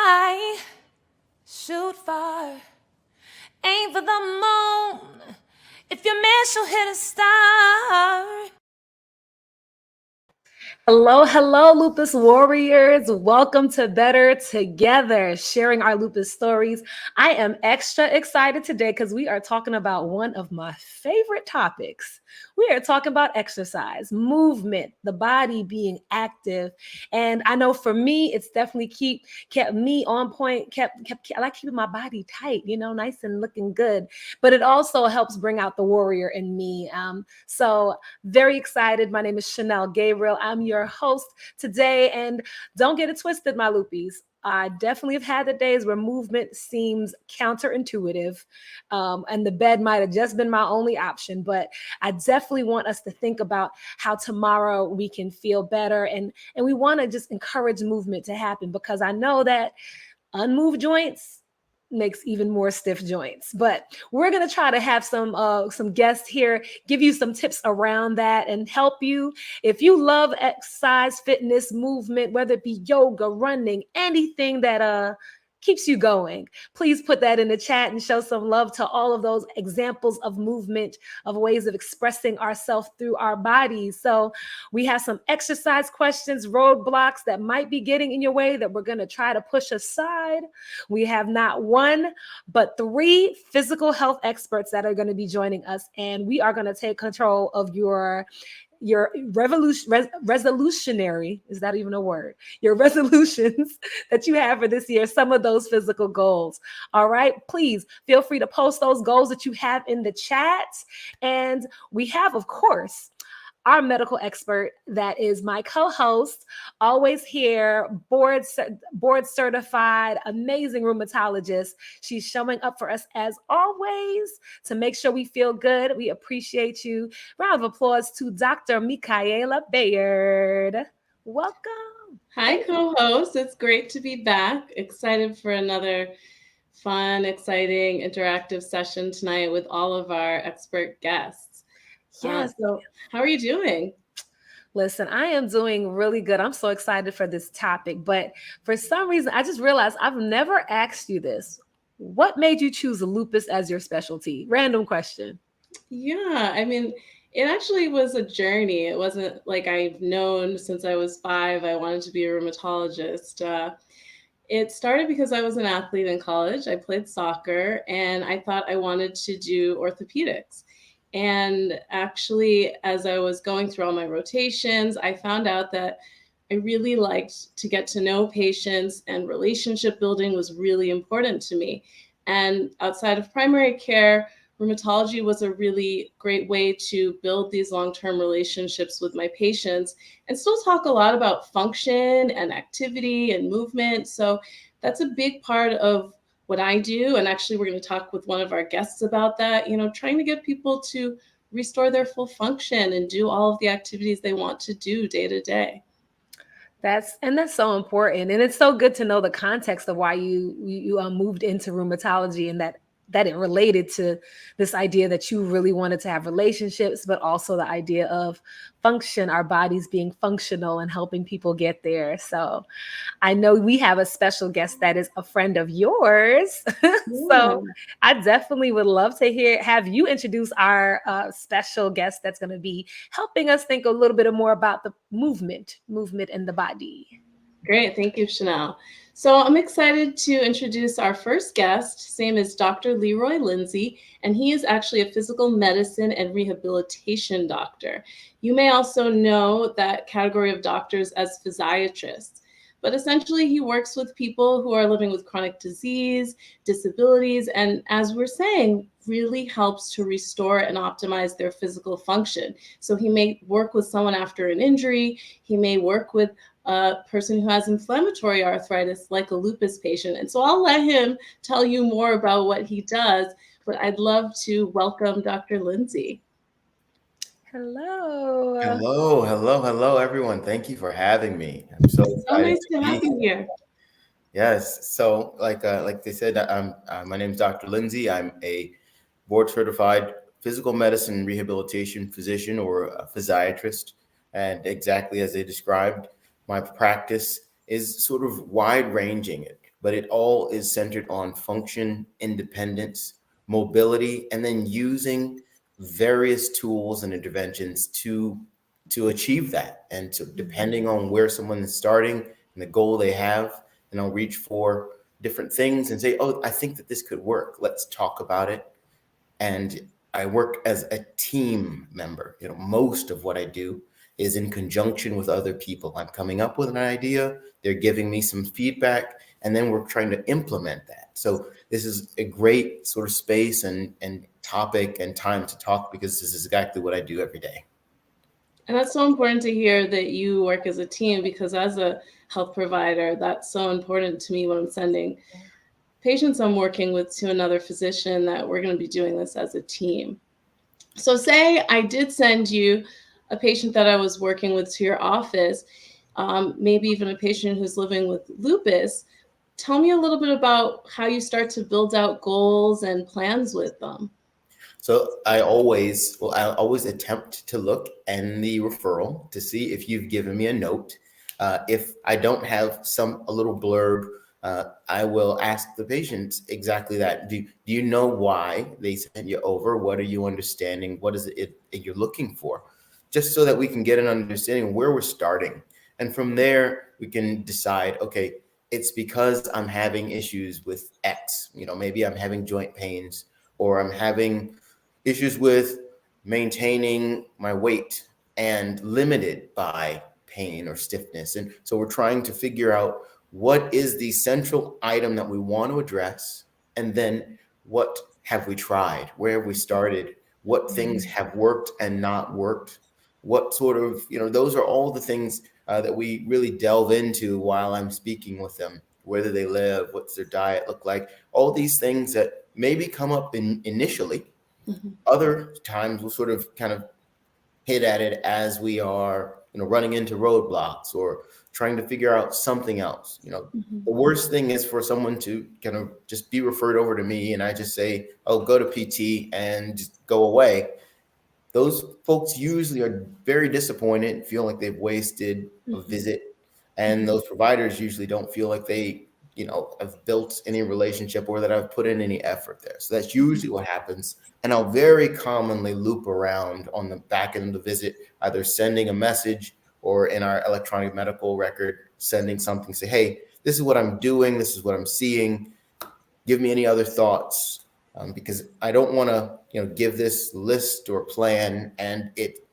high, shoot far, aim for the moon. If your man shall hit a star. Hello, hello, Lupus Warriors. Welcome to Better Together, sharing our Lupus stories. I am extra excited today because we are talking about one of my favorite topics. We are talking about exercise, movement, the body being active. And I know for me, it's definitely kept me on point, I like keeping my body tight, nice and looking good. But it also helps bring out the warrior in me. So very excited. My name is Chanel Gabriel. I'm your host today. And don't get it twisted, my Loopies. I definitely have had the days where movement seems counterintuitive, and the bed might have just been my only option. But I definitely want us to think about how tomorrow we can feel better, and we want to just encourage movement to happen, because I know that unmoved joints makes even more stiff joints. But we're going to try to have some guests here, give you some tips around that, and help you. If you love exercise, fitness, movement, whether it be yoga, running, anything that keeps you going, please put that in the chat and show some love to all of those examples of movement, of ways of expressing ourselves through our bodies. So we have some exercise questions, roadblocks that might be getting in your way that we're going to try to push aside. We have not one, but three physical health experts that are going to be joining us, and we are going to take control of your resolutionary, is that even a word? Your resolutions that you have for this year, some of those physical goals. All right, please feel free to post those goals that you have in the chat. And we have, of course, our medical expert that is my co-host, always here, board certified, amazing rheumatologist. She's showing up for us as always to make sure we feel good. We appreciate you. Round of applause to Dr. Michaela Bayard. Welcome. Hi, co-host. It's great to be back. Excited for another fun, exciting, interactive session tonight with all of our expert guests. Yes. So how are you doing? Listen, I am doing really good. I'm so excited for this topic, but for some reason, I just realized I've never asked you this. What made you choose lupus as your specialty? Random question. Yeah, I mean, it actually was a journey. It wasn't like I've known since I was 5 I wanted to be a rheumatologist. It started because I was an athlete in college. I played soccer and I thought I wanted to do orthopedics. And actually, as I was going through all my rotations, I found out that I really liked to get to know patients, and relationship building was really important to me. And outside of primary care, rheumatology was a really great way to build these long-term relationships with my patients and still talk a lot about function and activity and movement. So that's a big part of what I do. And actually, we're going to talk with one of our guests about that, trying to get people to restore their full function and do all of the activities they want to do day to day. That's so important, and it's so good to know the context of why you moved into rheumatology, and that it related to this idea that you really wanted to have relationships, but also the idea of function, our bodies being functional and helping people get there. So I know we have a special guest that is a friend of yours. So I definitely would love to have you introduce our special guest that's going to be helping us think a little bit more about the movement in the body. Great. Thank you, Chanel. So I'm excited to introduce our first guest. His name is Dr. Leroy Lindsay, and he is actually a physical medicine and rehabilitation doctor. You may also know that category of doctors as physiatrists. But essentially, he works with people who are living with chronic disease, disabilities, and as we're saying, really helps to restore and optimize their physical function. So he may work with someone after an injury. He may work with a person who has inflammatory arthritis, like a lupus patient. And so I'll let him tell you more about what he does, but I'd love to welcome Dr. Lindsay. Hello. Hello, everyone. Thank you for having me. I'm so So excited nice to have you here. Yes. So, like they said, my name is Dr. Lindsay. I'm a board certified physical medicine rehabilitation physician, or a physiatrist. And exactly as they described, my practice is sort of wide ranging, but it all is centered on function, independence, mobility, and then using various tools and interventions to achieve that. And so depending on where someone is starting and the goal they have, and I'll reach for different things and say, oh, I think that this could work. Let's talk about it. And I work as a team member. Most of what I do is in conjunction with other people. I'm coming up with an idea, they're giving me some feedback, and then we're trying to implement that. So this is a great sort of space and topic and time to talk, because this is exactly what I do every day. And that's so important to hear that you work as a team, because as a health provider, that's so important to me when I'm sending patients I'm working with to another physician, that we're going to be doing this as a team. So say I did send you a patient that I was working with to your office, maybe even a patient who's living with lupus. Tell me a little bit about how you start to build out goals and plans with them. So I always attempt to look in the referral to see if you've given me a note. If I don't have a little blurb, I will ask the patient exactly that. Do you know why they sent you over? What are you understanding? What is it you're looking for? Just so that we can get an understanding of where we're starting. And from there, we can decide, okay, it's because I'm having issues with X. Maybe I'm having joint pains, or I'm having issues with maintaining my weight and limited by pain or stiffness. And so we're trying to figure out what is the central item that we want to address, and then what have we tried? Where have we started? What things have worked and not worked? What sort of, those are all the things that we really delve into while I'm speaking with them. Where do they live? What's their diet look like? All these things that maybe come up initially. Mm-hmm. Other times we'll sort of kind of hit at it as we are, running into roadblocks or trying to figure out something else. Mm-hmm. The worst thing is for someone to kind of just be referred over to me and I just say, oh, go to PT and just go away. Those folks usually are very disappointed, feel like they've wasted a visit. And those providers usually don't feel like they, have built any relationship or that I've put in any effort there. So that's usually what happens. And I'll very commonly loop around on the back end of the visit, either sending a message or in our electronic medical record, sending something, say, hey, this is what I'm doing. This is what I'm seeing. Give me any other thoughts. Because I don't want to, give this list or plan and it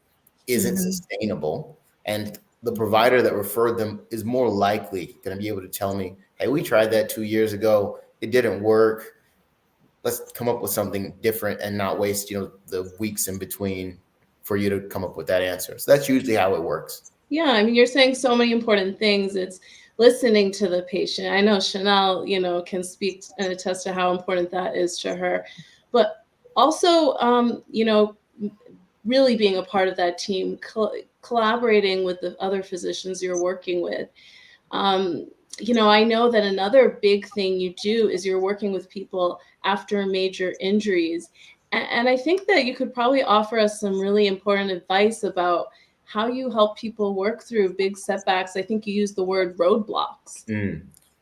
isn't sustainable. And the provider that referred them is more likely going to be able to tell me, hey, we tried that 2 years ago. It didn't work. Let's come up with something different and not waste, the weeks in between for you to come up with that answer. So that's usually how it works. Yeah, I mean, you're saying so many important things. It's listening to the patient. I know Chanel, can speak and attest to how important that is to her. But also, really being a part of that team, collaborating with the other physicians you're working with. I know that another big thing you do is you're working with people after major injuries. And I think that you could probably offer us some really important advice about how you help people work through big setbacks. I think you used the word roadblocks.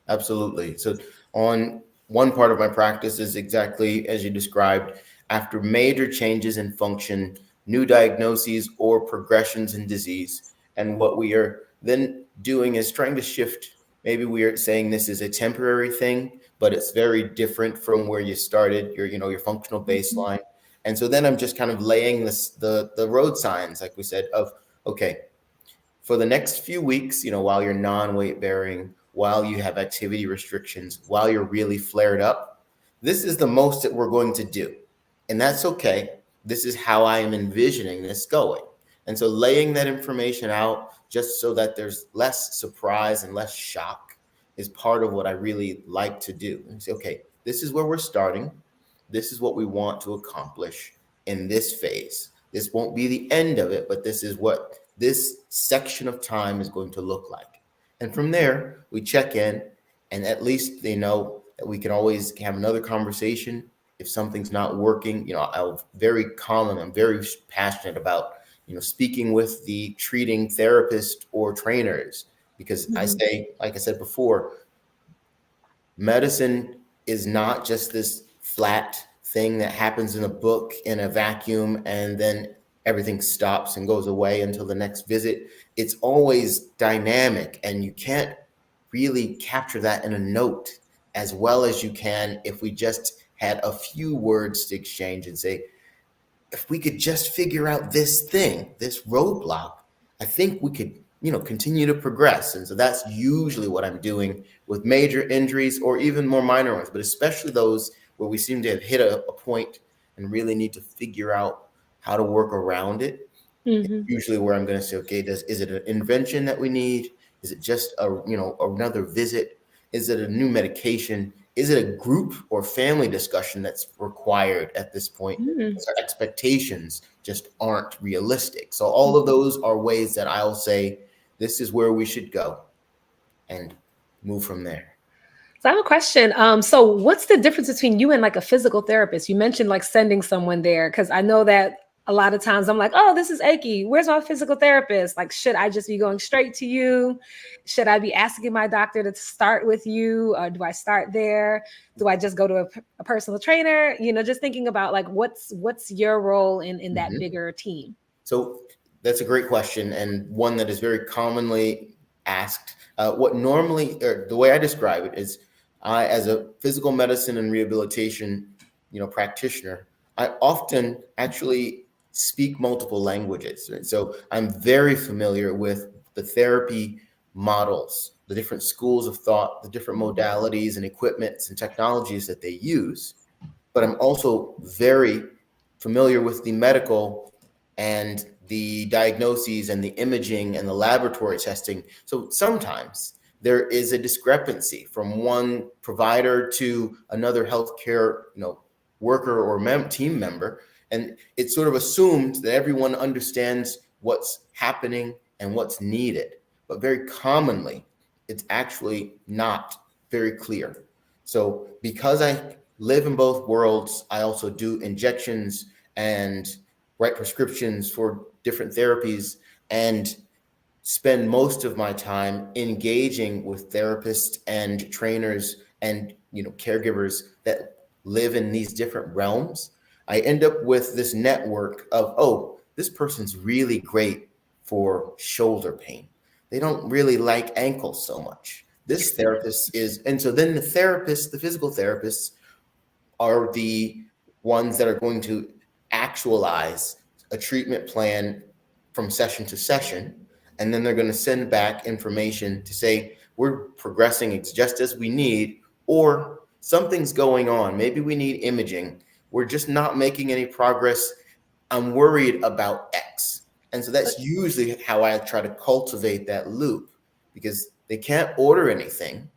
Absolutely. So on one part of my practice is exactly as you described. After major changes in function, new diagnoses or progressions in disease, and what we are then doing is trying to shift. Maybe we are saying this is a temporary thing, but it's very different from where you started, your functional baseline. And so then I'm just kind of laying the road signs, like we said, of, okay, for the next few weeks, while you're non-weight bearing, while you have activity restrictions, while you're really flared up, this is the most that we're going to do. And that's okay. This is how I am envisioning this going. And so laying that information out just so that there's less surprise and less shock is part of what I really like to do. And say, okay, this is where we're starting. This is what we want to accomplish in this phase. This won't be the end of it, but this is what this section of time is going to look like. And from there, we check in, and at least they know that we can always have another conversation if something's not working. I'm very passionate about, speaking with the treating therapist or trainers, because I say, like I said before, Medicine is not just this flat thing that happens in a book in a vacuum and then everything stops and goes away until the next visit. It's always dynamic, and you can't really capture that in a note as well as you can if we just had a few words to exchange and say, if we could just figure out this thing, this roadblock, I think we could, continue to progress. And so that's usually what I'm doing with major injuries or even more minor ones, but especially those where we seem to have hit a point and really need to figure out how to work around it. Hmm. Usually where I'm going to say, okay, is it an intervention that we need? Is it just another visit? Is it a new medication? Is it a group or family discussion that's required at this point? Hmm. Because our expectations just aren't realistic. So all of those are ways that I'll say, this is where we should go and move from there. So I have a question. So what's the difference between you and like a physical therapist? You mentioned like sending someone there because I know that a lot of times I'm like, oh, this is achy. Where's my physical therapist? Like, should I just be going straight to you? Should I be asking my doctor to start with you? Or do I start there? Do I just go to a personal trainer? Just thinking about like what's your role in that Mhm. bigger team? So that's a great question, and one that is very commonly asked. What normally, or the way I describe it is, I, as a physical medicine and rehabilitation, practitioner, I often actually speak multiple languages. Right? So I'm very familiar with the therapy models, the different schools of thought, the different modalities and equipments and technologies that they use. But I'm also very familiar with the medical and the diagnoses and the imaging and the laboratory testing. So sometimes there is a discrepancy from one provider to another healthcare, worker or team member, and it's sort of assumed that everyone understands what's happening and what's needed. But very commonly, it's actually not very clear. So because I live in both worlds, I also do injections and write prescriptions for different therapies and spend most of my time engaging with therapists and trainers and caregivers that live in these different realms. I end up with this network of, oh, this person's really great for shoulder pain. They don't really like ankles so much. This therapist is, and so then the physical therapists are the ones that are going to actualize a treatment plan from session to session. And then they're going to send back information to say, we're progressing just as we need, or something's going on. Maybe we need imaging. We're just not making any progress. I'm worried about X. And so that's usually how I try to cultivate that loop, because they can't order anything.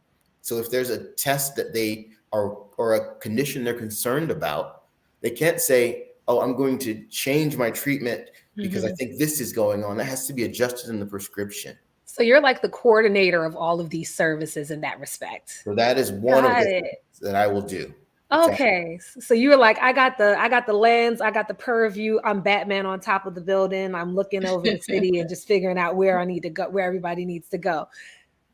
So if there's a test that they are, or a condition they're concerned about, they can't say, oh, I'm going to change my treatment because I Mhm. think this is going on. That has to be adjusted in the prescription. So you're like the coordinator of all of these services in that respect. So that is one of Got the it. things that I will do. Exactly. Okay. So you were like, I got the lens, I got the purview. I'm Batman on top of the building. I'm looking over the city and just figuring out where I need to go, where everybody needs to go.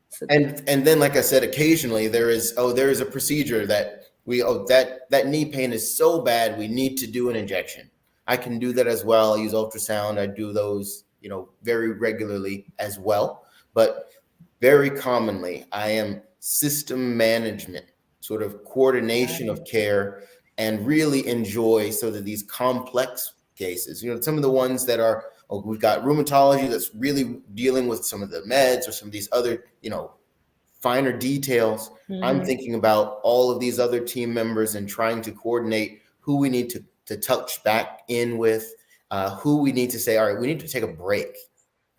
So And then, like I said, occasionally there is a procedure that that knee pain is so bad we need to do an injection. I can do that as well. I use ultrasound. I do those very regularly as well. But very commonly, I am system management, sort of got coordination of it. care, and really enjoy sort of these complex cases. Some of the ones that are, oh, we've got rheumatology that's really dealing with some of the meds or some of these other, finer details. I'm Mhm. thinking about all of these other team members and trying to coordinate who we need to touch back in with, who we need to say, all right, we need to take a break,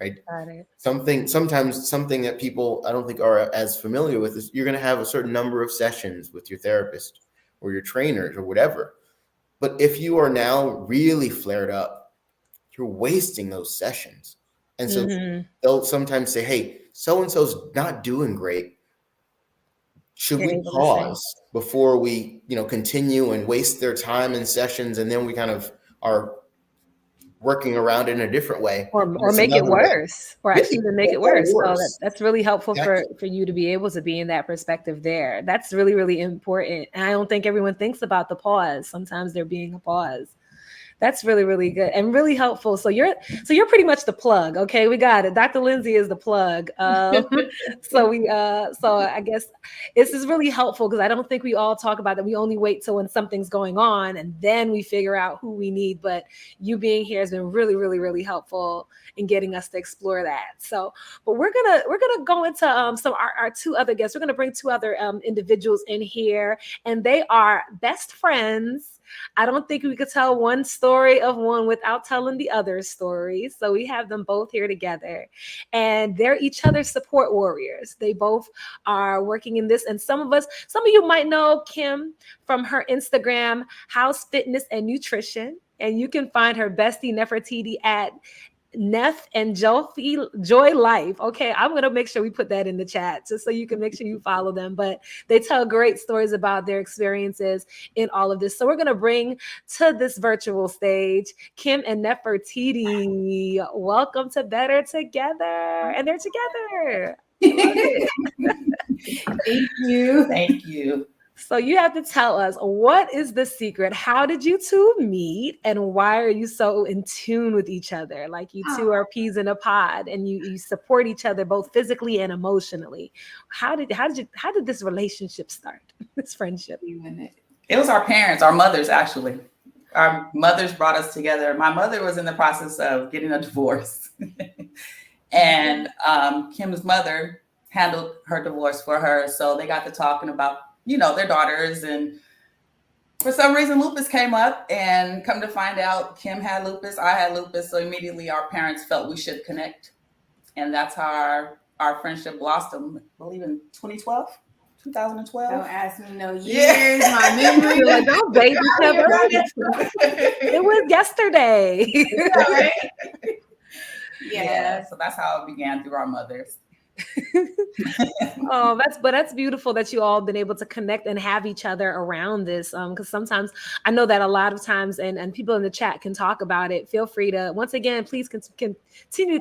right? Got it. Sometimes something that people I don't think are as familiar with is you're going to have a certain number of sessions with your therapist or your trainers or whatever. But if you are now really flared up, you're wasting those sessions. And so Mhm. they'll sometimes say, hey, so and so's not doing great. Should You're we able to say. pause before we continue and waste their time in sessions, and then we kind of are working around in a different way. Or It's make it another way. worse, or Yeah, actually even make it or worse. So worse. that's really helpful Exactly. for you to be able to be in that perspective there. That's really, really important. And I don't think everyone thinks about the pause. Sometimes there being a pause. That's really, really good and really helpful. So you're pretty much the plug. Okay, we got it. Dr. Lindsay is the plug. So I guess this is really helpful because I don't think we all talk about that. We only wait till when something's going on and then we figure out who we need. But you being here has been really, really, really helpful in getting us to explore that. So, but we're gonna go into some our two other guests. We're gonna bring two other individuals in here, and they are best friends. I don't think we could tell one story of one without telling the other story. So we have them both here together, and they're each other's support warriors. They both are working in this. And some of you might know Kim from her Instagram, House Fitness and Nutrition. And you can find her bestie Nefertiti at Neff and Joy Life. Okay, I'm gonna make sure we put that in the chat just so you can make sure you follow them. But they tell great stories about their experiences in all of this. So we're gonna bring to this virtual stage Kim and Nefertiti. Welcome to Better Together, and they're together. I love it. Thank you. Thank you. So you have to tell us, what is the secret? How did you two meet, and why are you so in tune with each other? Like you two are peas in a pod, and you support each other both physically and emotionally. How did this relationship start? This friendship? It was our parents, our mothers actually. Our mothers brought us together. My mother was in the process of getting a divorce, and Kim's mother handled her divorce for her. So they got to talking about, their daughters. And for some reason, lupus came up, and come to find out, Kim had lupus, I had lupus. So immediately our parents felt we should connect. And that's how our friendship blossomed, I believe in 2012. Don't ask me no years. My memory. You're like, don't date each other. It was yesterday. Yeah, right? Yeah. So that's how it began, through our mothers. That's beautiful that you all been able to connect and have each other around this. Because sometimes I know that a lot of times, and people in the chat can talk about it. Feel free to, once again, please continue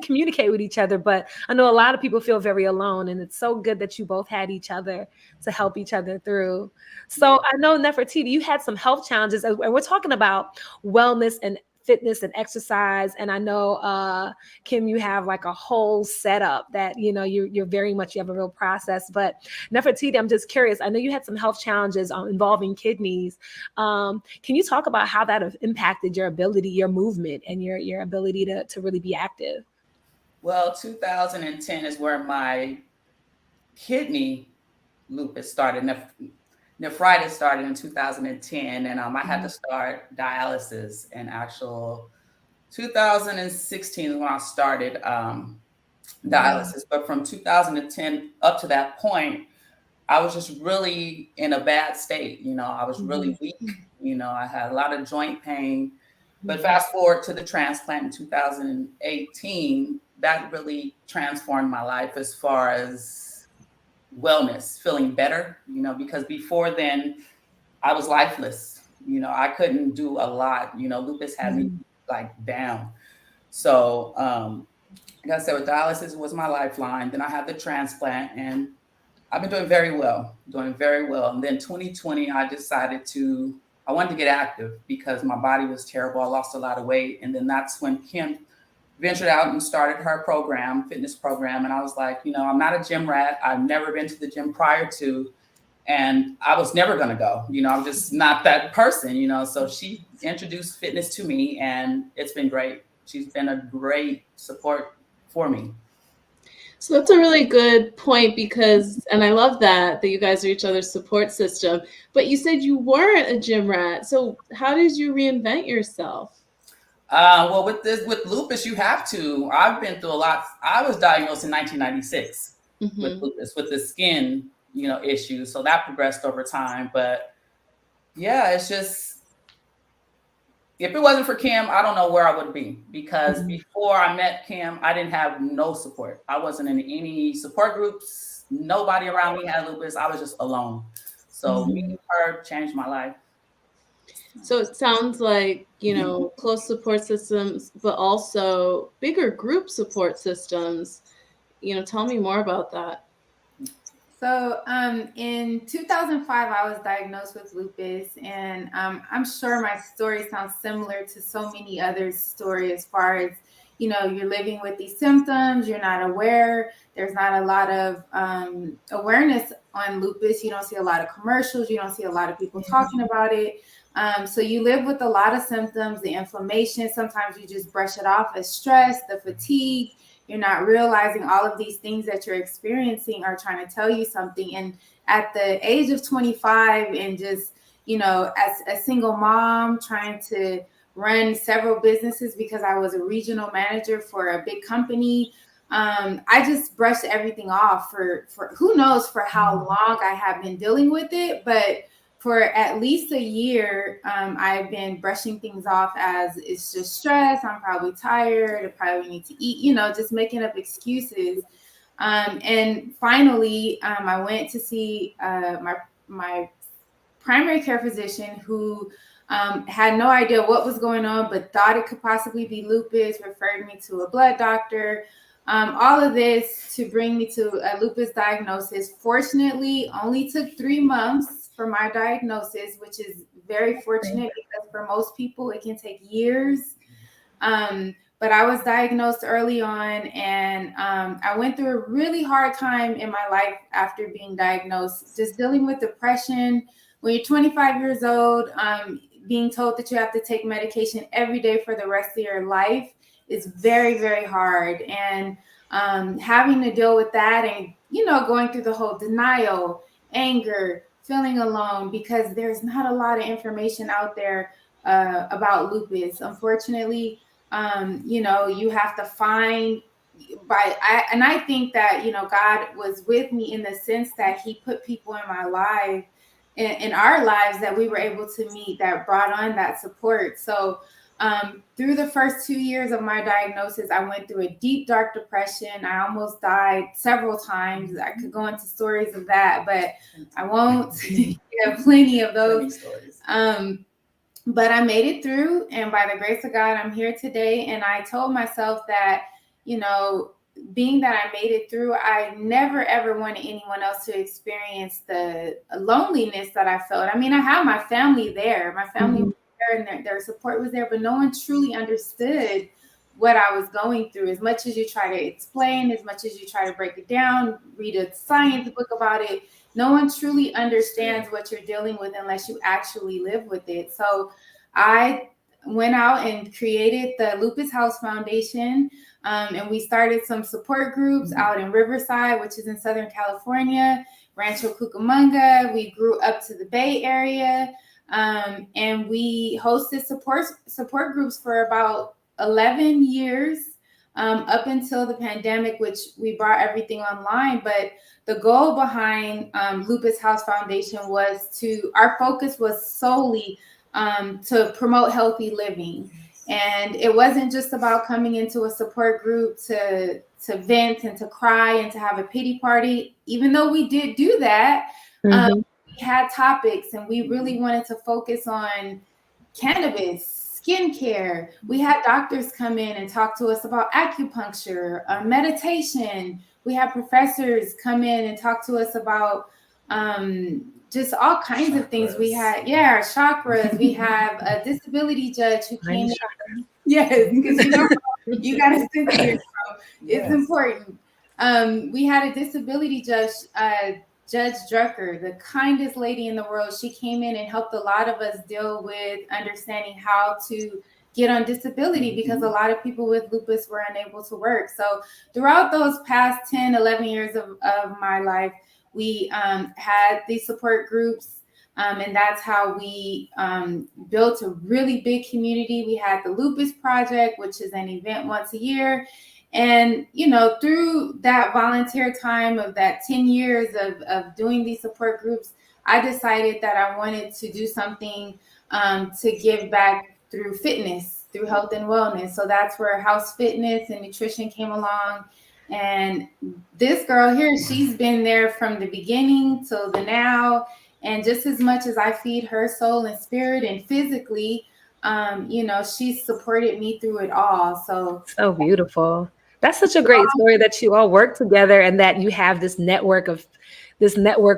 to communicate with each other. But I know a lot of people feel very alone, and it's so good that you both had each other to help each other through. So I know, Nefertiti, you had some health challenges, and we're talking about wellness and fitness and exercise. And I know, Kim, you have like a whole setup that, you're very much, you have a real process. But Nefertiti, I'm just curious. I know you had some health challenges involving kidneys. Can you talk about how that have impacted your ability, your movement, and your ability to really be active? Well, 2010 is where my kidney lupus started. Nephritis started in 2010, and I had to start dialysis in actual 2016 is when I started dialysis. But from 2010 up to that point, I was just really in a bad state. I was really weak. I had a lot of joint pain. But fast forward to the transplant in 2018, that really transformed my life as far as wellness, feeling better, because before then I was lifeless. I couldn't do a lot. Lupus had me like down. So, like I said, with dialysis was my lifeline. Then I had the transplant, and I've been doing very well. And then 2020, I wanted to get active because my body was terrible. I lost a lot of weight. And then that's when Kim ventured out and started her fitness program. And I was like, I'm not a gym rat. I've never been to the gym prior to, and I was never going to go. I'm just not that person, So she introduced fitness to me, and it's been great. She's been a great support for me. So that's a really good point and I love that you guys are each other's support system. But you said you weren't a gym rat. So how did you reinvent yourself? Well, with lupus, you have to. I've been through a lot. I was diagnosed in 1996 with lupus, with the skin, issues. So that progressed over time. But yeah, it's just, if it wasn't for Kim, I don't know where I would be, because before I met Kim, I didn't have no support. I wasn't in any support groups. Nobody around me had lupus. I was just alone. So meeting her changed my life. So it sounds like, close support systems, but also bigger group support systems. Tell me more about that. So in 2005, I was diagnosed with lupus, and I'm sure my story sounds similar to so many others' story as far as, you're living with these symptoms, you're not aware, there's not a lot of awareness on lupus. You don't see a lot of commercials, you don't see a lot of people talking about it. So you live with a lot of symptoms, the inflammation, sometimes you just brush it off as stress, the fatigue. You're not realizing all of these things that you're experiencing are trying to tell you something. And at the age of 25 and just, as a single mom trying to run several businesses because I was a regional manager for a big company, I just brushed everything off for who knows for how long I have been dealing with it. But for at least a year, I've been brushing things off as it's just stress. I'm probably tired. I probably need to eat, just making up excuses. And finally, I went to see my primary care physician who had no idea what was going on, but thought it could possibly be lupus, referred me to a blood doctor. All of this to bring me to a lupus diagnosis. Fortunately, only took 3 months for my diagnosis, which is very fortunate because for most people it can take years. But I was diagnosed early on, and I went through a really hard time in my life after being diagnosed, just dealing with depression. When you're 25 years old, being told that you have to take medication every day for the rest of your life is very, very hard. And having to deal with that and, going through the whole denial, anger, feeling alone, because there's not a lot of information out there about lupus. Unfortunately, you have to find I think that, God was with me in the sense that he put people in my life, in our lives, that we were able to meet, that brought on that support. So through the first 2 years of my diagnosis, I went through a deep, dark depression. I almost died several times. I could go into stories of that, but I won't. Have plenty of those. But I made it through, and by the grace of God, I'm here today. And I told myself that, being that I made it through, I never ever wanted anyone else to experience the loneliness that I felt. I mean, I had my family there. My family was there, and their support was there, but no one truly understood what I was going through. As much as you try to explain, as much as you try to break it down, read a science book about it, no one truly understands what you're dealing with unless you actually live with it. So I went out and created the Lupus House Foundation, and we started some support groups out in Riverside, which is in Southern California, Rancho Cucamonga. We grew up to the Bay Area, and we hosted support groups for about 11 years, up until the pandemic, which we brought everything online. But the goal behind Lupus House Foundation our focus was solely to promote healthy living. And it wasn't just about coming into a support group to vent and to cry and to have a pity party, even though we did do that. We had topics, and we really wanted to focus on cannabis, skincare. We had doctors come in and talk to us about acupuncture, meditation. We had professors come in and talk to us about just all kinds of things. We had, chakras. We have a disability judge who came in. Yes, because you got to sit here. So it's important. We had a disability judge, Judge Drucker, the kindest lady in the world. She came in and helped a lot of us deal with understanding how to get on disability, because a lot of people with lupus were unable to work. So throughout those past 10, 11 years of my life, we had these support groups, and that's how we built a really big community. We had the Lupus Project, which is an event once a year. And, through that volunteer time of that 10 years of doing these support groups, I decided that I wanted to do something to give back through fitness, through health and wellness. So that's where House Fitness and Nutrition came along. And this girl here, she's been there from the beginning till the now. And just as much as I feed her soul and spirit and physically, she's supported me through it all. So So beautiful. That's such a great story that you all work together and that you have this network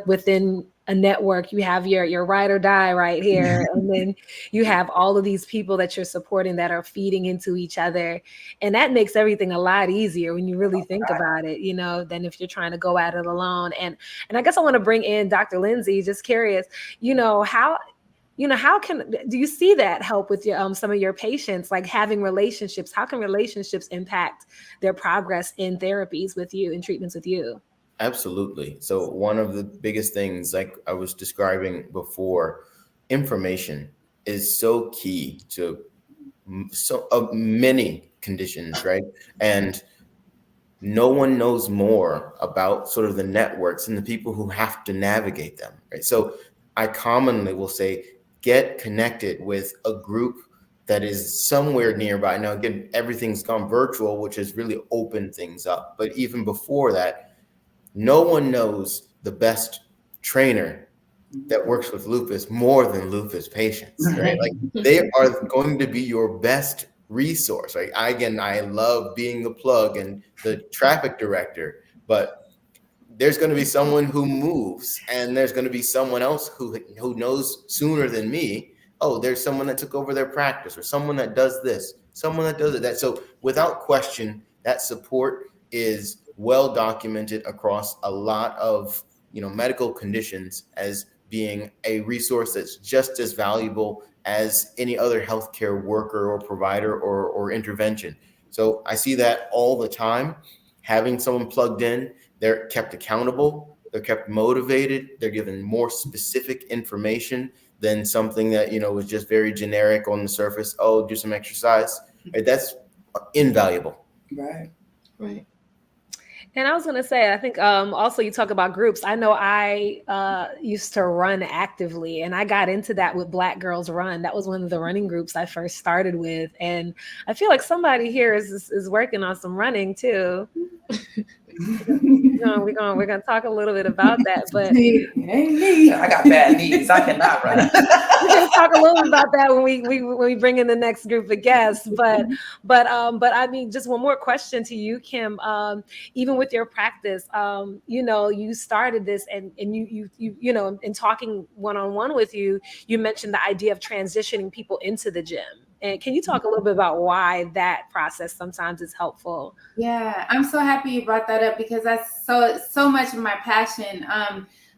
within a network. You have your ride or die right here. And then you have all of these people that you're supporting that are feeding into each other. And that makes everything a lot easier when you really think about it, than if you're trying to go at it alone. And I guess I want to bring in Dr. Lindsay, just curious, how do you see that help with your some of your patients, like having relationships? How can relationships impact their progress in therapies with you, in treatments with you? Absolutely. So one of the biggest things, like I was describing before, information is so key to many conditions, right? And no one knows more about sort of the networks and the people who have to navigate them, right? So I commonly will say, get connected with a group that is somewhere nearby. Now, again, everything's gone virtual, which has really opened things up. But even before that, no one knows the best trainer that works with lupus more than lupus patients, right? Like they are going to be your best resource, right? I love being the plug and the traffic director, but there's going to be someone who moves and there's going to be someone else who knows sooner than me. Oh, there's someone that took over their practice, or someone that does this, someone that does it. That so without question, that support is well documented across a lot of medical conditions as being a resource that's just as valuable as any other healthcare worker or provider or intervention. So I see that all the time. Having someone plugged in, they're kept accountable, they're kept motivated, they're given more specific information than something that was just very generic on the surface. Oh, do some exercise. Right? That's invaluable. Right. And I was going to say, I think also you talk about groups. I know I used to run actively, and I got into that with Black Girls Run. That was one of the running groups I first started with. And I feel like somebody here is working on some running too. We're gonna talk a little bit about that, but it ain't me. I got bad knees. I cannot run. we're gonna talk a little bit about that when we bring in the next group of guests. But I mean, just one more question to you, Kim. Even with your practice, you started this, and you in talking one-on-one with you, you mentioned the idea of transitioning people into the gym. And can you talk a little bit about why that process sometimes is helpful? Yeah, I'm so happy you brought that up because that's so much of my passion.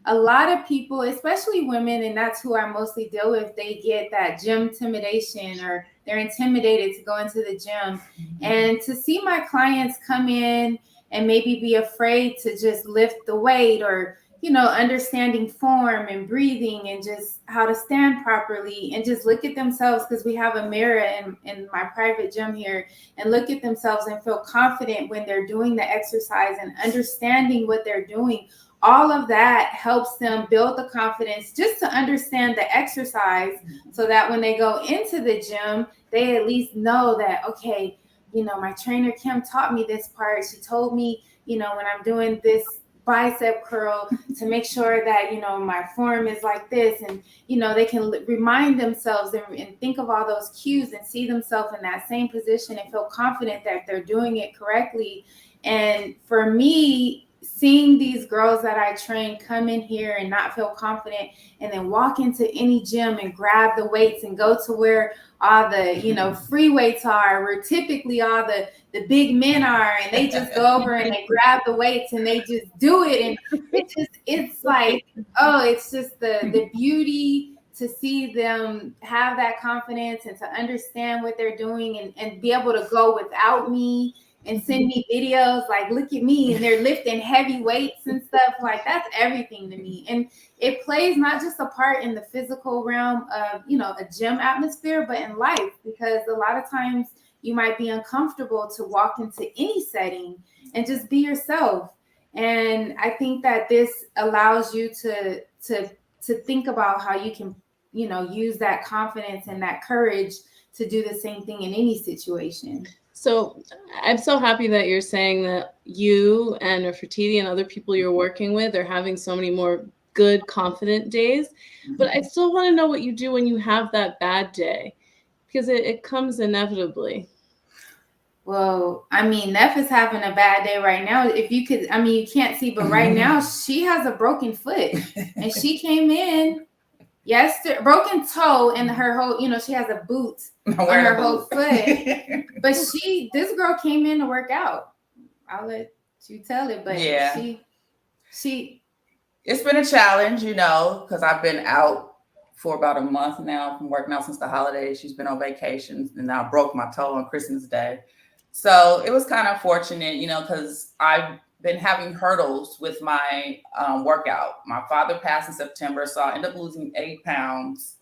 A lot of people, especially women, and that's who I mostly deal with, they get that gym intimidation, or they're intimidated to go into the gym. And to see my clients come in and maybe be afraid to just lift the weight, or understanding form and breathing and just how to stand properly, and just look at themselves, because we have a mirror in my private gym here, and look at themselves and feel confident when they're doing the exercise and understanding what they're doing. All of that helps them build the confidence just to understand the exercise, so that when they go into the gym, they at least know that, okay, my trainer Kim taught me this part. She told me, when I'm doing this bicep curl, to make sure that my form is like this, and they can remind themselves and think of all those cues and see themselves in that same position and feel confident that they're doing it correctly. And for me, seeing these girls that I train come in here and not feel confident, and then walk into any gym and grab the weights and go to where all the free weights are, where typically all the big men are, and they just go over and they grab the weights and they just do it, and it's like, oh, it's just the beauty to see them have that confidence and to understand what they're doing, and be able to go without me and send me videos like, look at me, and they're lifting heavy weights and stuff. Like, that's everything to me. And it plays not just a part in the physical realm of a gym atmosphere, but in life, because a lot of times you might be uncomfortable to walk into any setting and just be yourself. And I think that this allows you to think about how you can use that confidence and that courage to do the same thing in any situation. So I'm so happy that you're saying that you and Nefertiti and other people you're working with are having so many more good, confident days. But I still want to know what you do when you have that bad day, because it comes inevitably. Well, I mean, Neff is having a bad day right now. If you could, I mean, you can't see, but right now she has a broken foot, and she came in yesterday, broken toe, and her whole, she has a boot on her whole foot. But this girl came in to work out. I'll let you tell it, but yeah, she. It's been a challenge, because I've been out for about a month now from working out since the holidays. She's been on vacation, and I broke my toe on Christmas Day. So it was kind of fortunate, because I've been having hurdles with my workout. My father passed in September, so I ended up losing 8 pounds.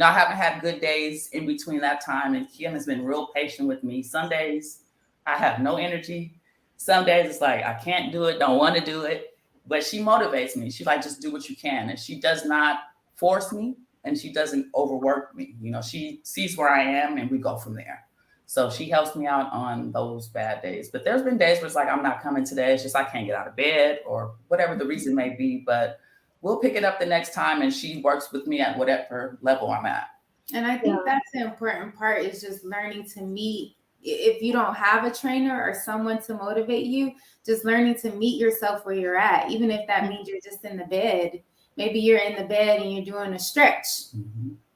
I haven't had good days in between that time, and Kim has been real patient with me. Some days I have no energy. Some days it's like I can't do it, don't want to do it. But she motivates me. She's like, just do what you can. And she does not force me, and she doesn't overwork me. She sees where I am, and we go from there. So she helps me out on those bad days. But there's been days where it's like, I'm not coming today. It's just I can't get out of bed or whatever the reason may be. But we'll pick it up the next time, and she works with me at whatever level I'm at. And I think that's the important part, is just learning to meet. If you don't have a trainer or someone to motivate you, just learning to meet yourself where you're at, even if that means you're just in the bed. Maybe you're in the bed and you're doing a stretch,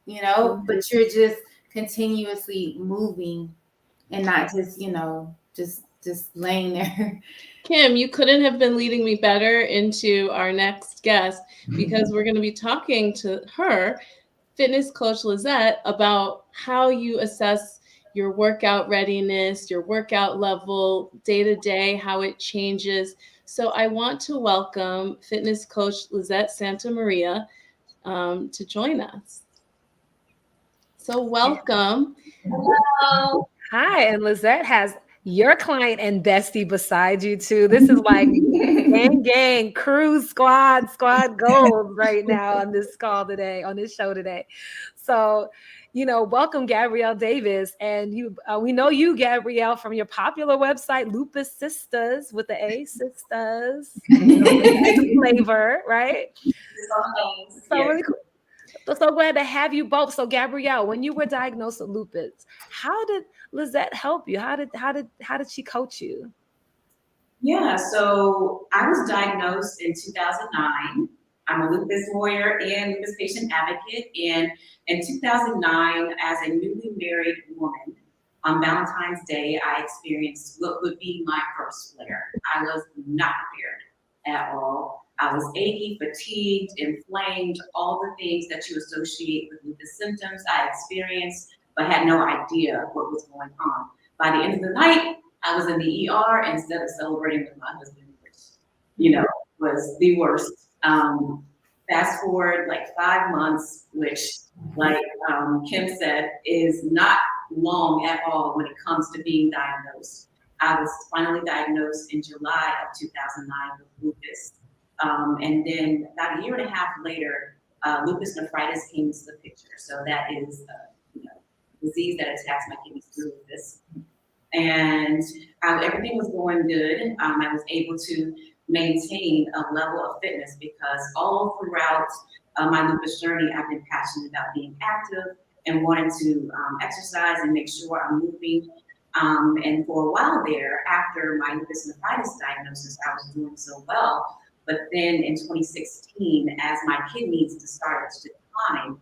but you're just continuously moving and not just, just laying there. Kim, you couldn't have been leading me better into our next guest, because we're going to be talking to her, fitness coach Lizette, about how you assess your workout readiness, your workout level, day to day, how it changes. So I want to welcome fitness coach Lizette Santa Maria to join us. So welcome. Hello. Hi, and Lizette has your client and bestie beside you too. This is like gang, crew, squad goals right now on this call today, on this show today. So, welcome Gabrielle Davis, and we know you, Gabrielle, from your popular website Lupus Sisters, with the A, Sisters flavor, right? So really cool. So glad to have you both. So Gabrielle, when you were diagnosed with lupus, how did Lizette help you? How did she coach you? Yeah, so I was diagnosed in 2009. I'm a lupus warrior and lupus patient advocate. And in 2009, as a newly married woman, on Valentine's Day, I experienced what would be my first flare. I was not prepared at all. I was achy, fatigued, inflamed, all the things that you associate with lupus symptoms I experienced, but had no idea what was going on. By the end of the night, I was in the ER instead of celebrating with my husband, which, was the worst. Fast forward like 5 months, which, like Kim said, is not long at all when it comes to being diagnosed. I was finally diagnosed in July of 2009 with lupus. And then about a year and a half later, lupus nephritis came into the picture. So that is a disease that attacks my kidneys through lupus. And everything was going good. I was able to maintain a level of fitness because all throughout my lupus journey, I've been passionate about being active and wanting to exercise and make sure I'm moving. And for a while there, after my lupus nephritis diagnosis, I was doing so well. But then in 2016, as my kidneys started to decline,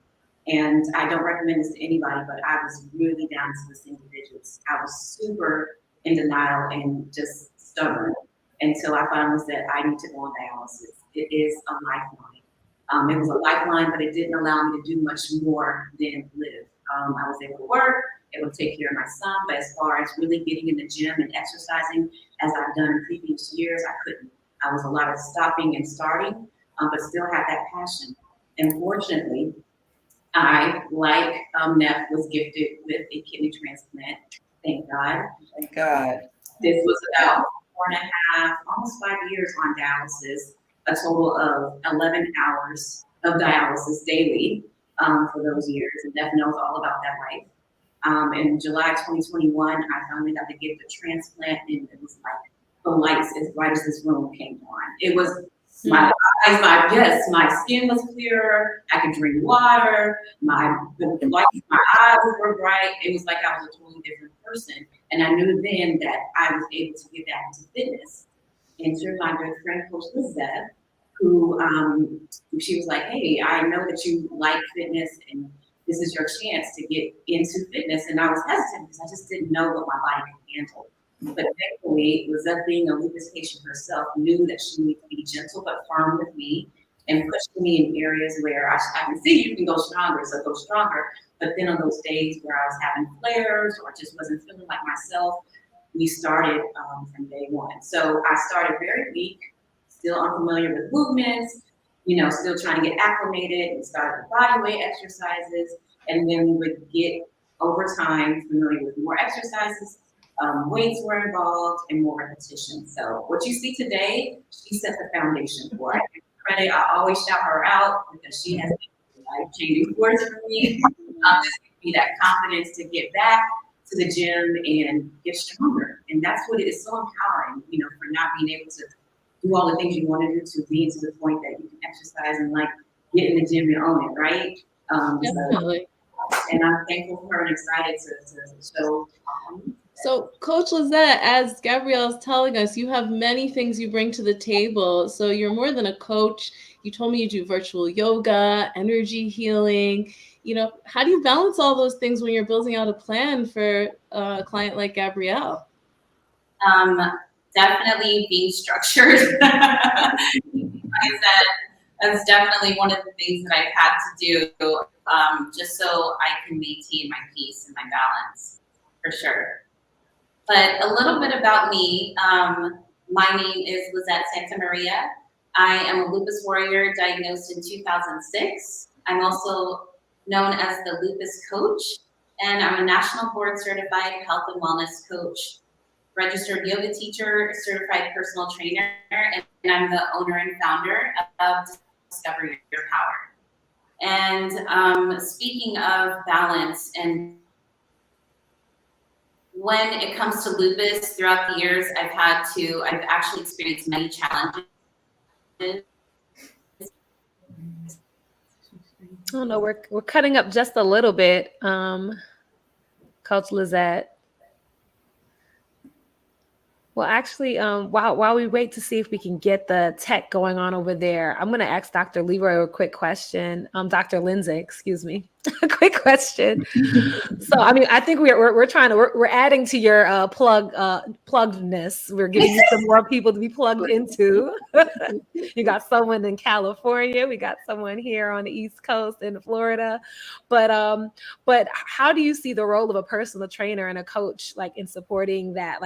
and I don't recommend this to anybody, but I was really down to the single digits. I was super in denial and just stubborn until I finally said, I need to go on dialysis. It is a lifeline. It was a lifeline, but it didn't allow me to do much more than live. I was able to work, able to take care of my son, but as far as really getting in the gym and exercising, as I've done in previous years, I couldn't. I was a lot of stopping and starting, but still had that passion. And fortunately, I, like Neff, was gifted with a kidney transplant. Thank God. Thank God. This was about 4.5, almost 5 years on dialysis, a total of 11 hours of dialysis daily for those years. And Neff knows all about that life. In July 2021, I finally got the gift of transplant, and it was like the lights as bright as this room came on. It was My eyes, my skin was clearer. I could drink water. My eyes were bright. It was like I was a totally different person. And I knew then that I was able to get back into fitness. And through my good friend, Coach Lizette, who she was like, hey, I know that you like fitness and this is your chance to get into fitness. And I was hesitant because I just didn't know what my body could handle. But thankfully, Lizette, being a lupus patient herself, knew that she needed to be gentle but firm with me and pushing me in areas where I can see you can go stronger, so go stronger. But then on those days where I was having flares or just wasn't feeling like myself, we started from day one. So I started very weak, still unfamiliar with movements, still trying to get acclimated. We started with body weight exercises, and then we would get over time familiar with more exercises. Weights were involved and more repetition. So what you see today, she set the foundation for it. Credit, I always shout her out because she has been life-changing words for me. Just give me that confidence to get back to the gym and get stronger. And that's what it is, so empowering, for not being able to do all the things you want to do to be to the point that you can exercise and get in the gym and own it, right? Definitely. And I'm thankful for her and excited to show. So, Coach Lizette, as Gabrielle is telling us, you have many things you bring to the table. So you're more than a coach. You told me you do virtual yoga, energy healing. How do you balance all those things when you're building out a plan for a client like Gabrielle? Definitely being structured. Like I said, that's definitely one of the things that I've had to do, just so I can maintain my peace and my balance, for sure. But a little bit about me. My name is Lizette Santamaria. I am a lupus warrior diagnosed in 2006. I'm also known as the lupus coach, and I'm a national board certified health and wellness coach, registered yoga teacher, certified personal trainer, and I'm the owner and founder of Discover Your Power. And speaking of balance, and when it comes to lupus, throughout the years, I've actually experienced many challenges. Oh no, we're cutting up just a little bit, Coach Lizette. Well, actually, while we wait to see if we can get the tech going on over there, I'm going to ask Dr. Leroy a quick question. Dr. Lindsay, excuse me, a quick question. So, I think we're adding to your pluggedness. We're giving you some more people to be plugged into. You got someone in California. We got someone here on the East Coast in Florida. But how do you see the role of a personal trainer and a coach, in supporting that?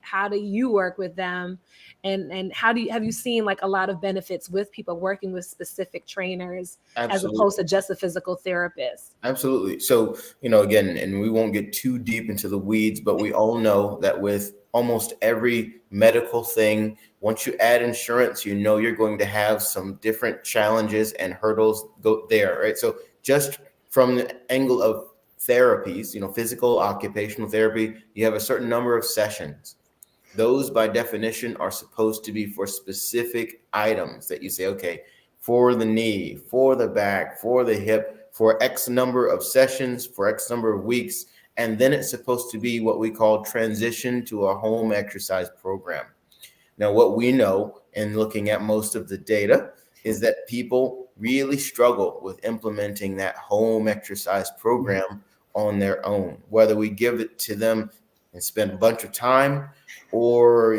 How do you work with them, and have you seen a lot of benefits with people working with specific trainers? Absolutely. As opposed to just a physical therapist? Absolutely. So, again, and we won't get too deep into the weeds, but we all know that with almost every medical thing, once you add insurance, you're going to have some different challenges and hurdles go there, right? So just from the angle of therapies, physical, occupational therapy, you have a certain number of sessions. Those by definition are supposed to be for specific items that you say, okay, for the knee, for the back, for the hip, for X number of sessions, for X number of weeks. And then it's supposed to be what we call transition to a home exercise program. Now, what we know in looking at most of the data is that people really struggle with implementing that home exercise program on their own, whether we give it to them and spend a bunch of time or,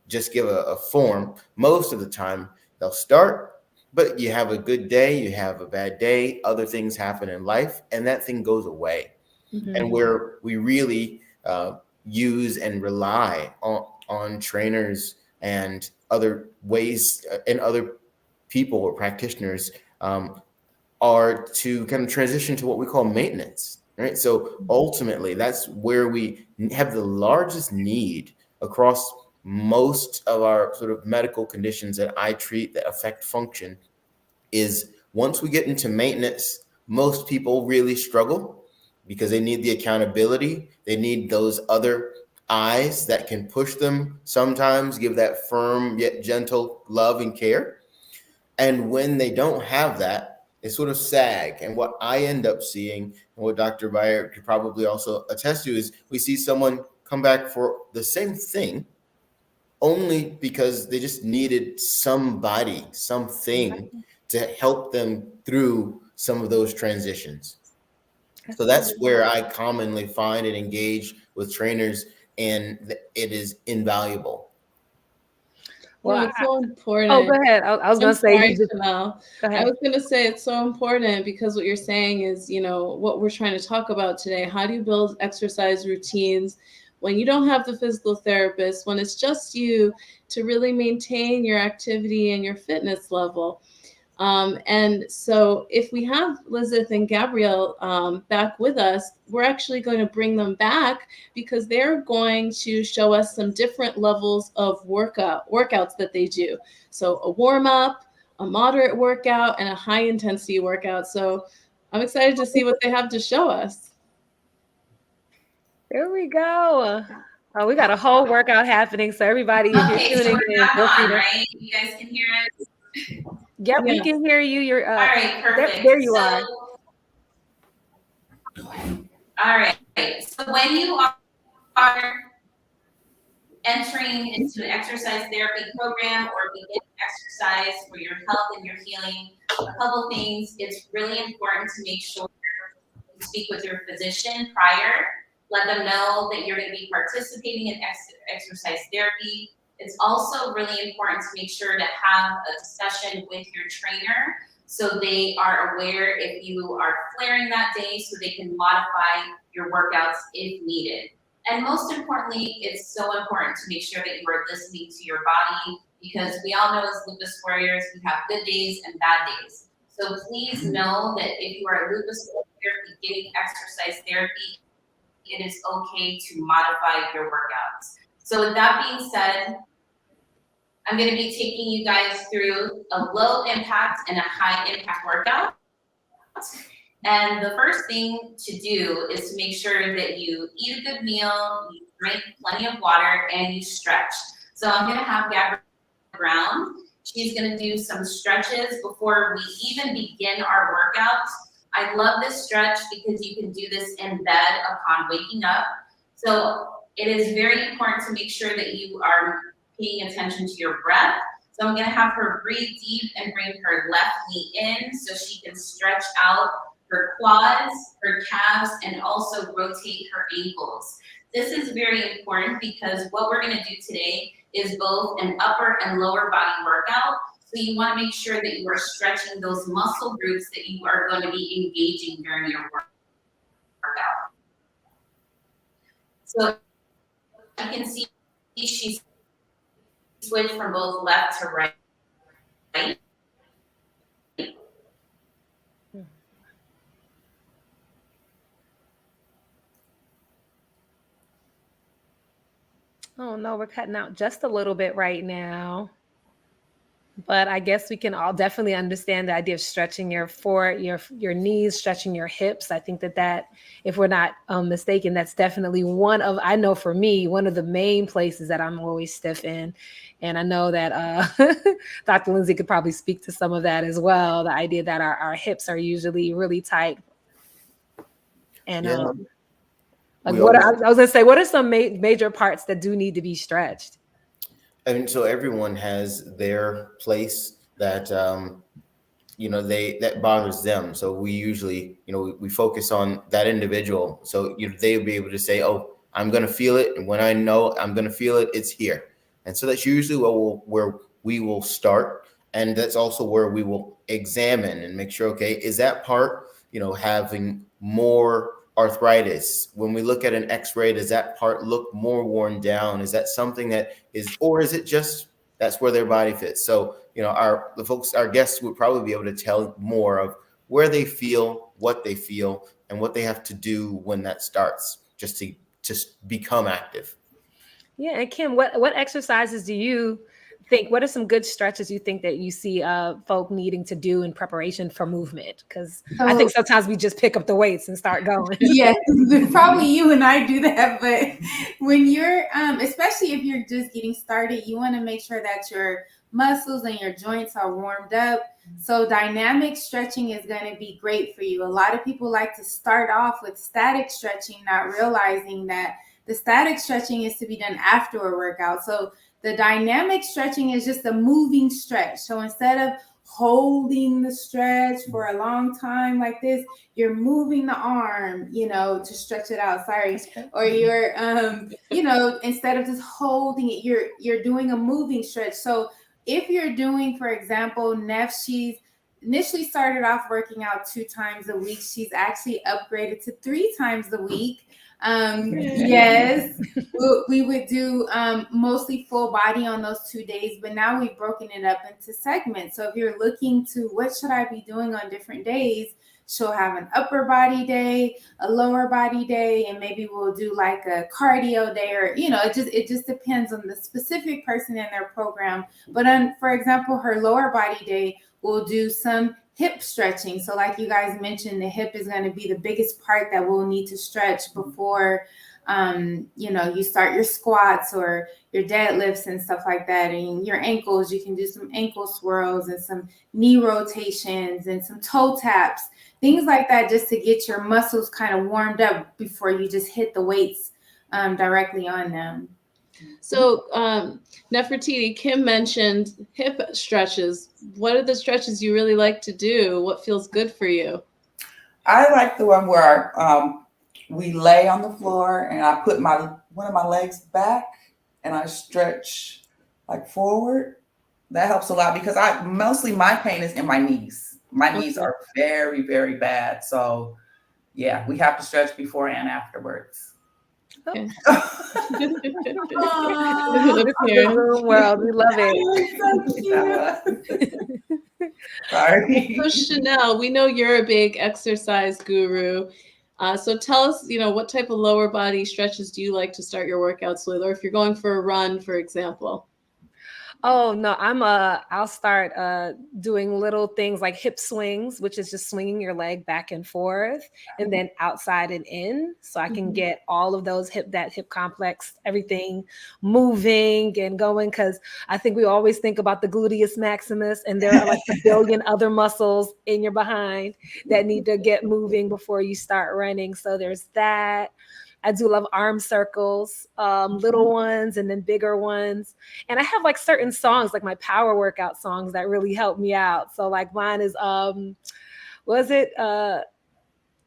just give a form. Most of the time they'll start, but you have a good day, you have a bad day, other things happen in life, and that thing goes away. Mm-hmm. And where we really use and rely on trainers and other ways and other people or practitioners are to kind of transition to what we call maintenance, right? So ultimately, that's where we have the largest need across most of our sort of medical conditions that I treat that affect function. Is once we get into maintenance, most people really struggle because they need the accountability. They need those other eyes that can push them sometimes, give that firm yet gentle love and care. And when they don't have that, they sort of sag. And what I end up seeing, and what Dr. Bayer could probably also attest to, is we see someone come back for the same thing only because they just needed somebody, something to help them through some of those transitions. So that's where I commonly find and engage with trainers, and it is invaluable. Well, it's so important. Oh, go ahead. I was going to say, sorry, you just, Chanel. go I ahead. was going to say it's so important because what you're saying is, you know, what we're trying to talk about today. How do you build exercise routines when you don't have the physical therapist, when it's just you, to really maintain your activity and your fitness level? And so if we have Lizeth and Gabrielle back with us, we're actually going to bring them back because they're going to show us some different levels of workouts that they do. So a warm up, a moderate workout, and a high intensity workout. So I'm excited to see what they have to show us. There we go. Oh, we got a whole workout happening. So everybody, if Okay, you're so tuning we're in, back feel free on, to. right? You guys can hear us? Yep, we Yes. can hear you. You're All right, perfect. there you are. All right. So when you are entering into an exercise therapy program or begin exercise for your health and your healing, a couple things. It's really important to make sure you speak with your physician prior. Let them know that you're going to be participating in exercise therapy. It's also really important to make sure to have a discussion with your trainer so they are aware if you are flaring that day so they can modify your workouts if needed. And most importantly, it's so important to make sure that you are listening to your body because we all know as lupus warriors, we have good days and bad days. So please know that if you are a lupus warrior beginning exercise therapy, it is okay to modify your workouts. So with that being said, I'm going to be taking you guys through a low impact and a high impact workout. And the first thing to do is to make sure that you eat a good meal, you drink plenty of water, and you stretch. So I'm going to have Gabrielle Brown. She's going to do some stretches before we even begin our workouts. I love this stretch because you can do this in bed upon waking up. So it is very important to make sure that you are paying attention to your breath. So I'm going to have her breathe deep and bring her left knee in so she can stretch out her quads, her calves, and also rotate her ankles. This is very important because what we're going to do today is both an upper and lower body workout. So you want to make sure that you are stretching those muscle groups that you are going to be engaging during your workout. So you can see she switched from both left to right. Oh no, we're cutting out just a little bit right now. But I guess we can all definitely understand the idea of stretching your knees, stretching your hips. I think that if we're not mistaken, that's definitely I know for me, one of the main places that I'm always stiff in. And I know that Dr. Lindsay could probably speak to some of that as well. The idea that our hips are usually really tight. And Yeah. I was going to say, what are some major parts that do need to be stretched? And so everyone has their place that that bothers them. So we usually we focus on that individual. So they'll be able to say, "Oh, I'm going to feel it," and when I know I'm going to feel it, it's here. And so that's usually where we will start, and that's also where we will examine and make sure, okay, is that part having more arthritis? When we look at an x-ray, does that part look more worn down? Is that something that is, or is it just that's where their body fits? So our guests would probably be able to tell more of where they feel, what they feel, and what they have to do when that starts just to become active. Yeah, and Kim, what exercises do you think? What are some good stretches you think that you see folk needing to do in preparation for movement? Because I think sometimes we just pick up the weights and start going. Yes, probably you and I do that. But when you're, especially if you're just getting started, you want to make sure that your muscles and your joints are warmed up. So dynamic stretching is going to be great for you. A lot of people like to start off with static stretching, not realizing that the static stretching is to be done after a workout. So the dynamic stretching is just a moving stretch. So instead of holding the stretch for a long time like this, you're moving the arm, to stretch it out. Sorry. Or you're, instead of just holding it, you're doing a moving stretch. So if you're doing, for example, she's initially started off working out 2 times a week. She's actually upgraded to 3 times a week. Yes, we would do mostly full body on those 2 days, but now we've broken it up into segments. So if you're looking to what should I be doing on different days, she'll have an upper body day, a lower body day, and maybe we'll do like a cardio day, or it just depends on the specific person in their program. But for example, her lower body day, we'll do some hip stretching. So like you guys mentioned, the hip is going to be the biggest part that we'll need to stretch before you start your squats or your deadlifts and stuff like that. And your ankles, you can do some ankle swirls and some knee rotations and some toe taps, things like that, just to get your muscles kind of warmed up before you just hit the weights directly on them. So, Nefertiti, Kim mentioned hip stretches. What are the stretches you really like to do? What feels good for you? I like the one where we lay on the floor and I put one of my legs back and I stretch like forward. That helps a lot because mostly my pain is in my knees. My knees are very, very bad. So yeah, we have to stretch before and afterwards. Okay. World, we love it. Sorry. So Chanel, we know you're a big exercise guru. So tell us, what type of lower body stretches do you like to start your workouts with, or if you're going for a run, for example? Oh no, I'll start doing little things like hip swings, which is just swinging your leg back and forth, and then outside and in, so I can get all of those hip complex, everything moving and going. Because I think we always think about the gluteus maximus, and there are like a billion other muscles in your behind that need to get moving before you start running. So there's that. I do love arm circles, little ones and then bigger ones. And I have like certain songs, like my power workout songs that really help me out. So like mine is,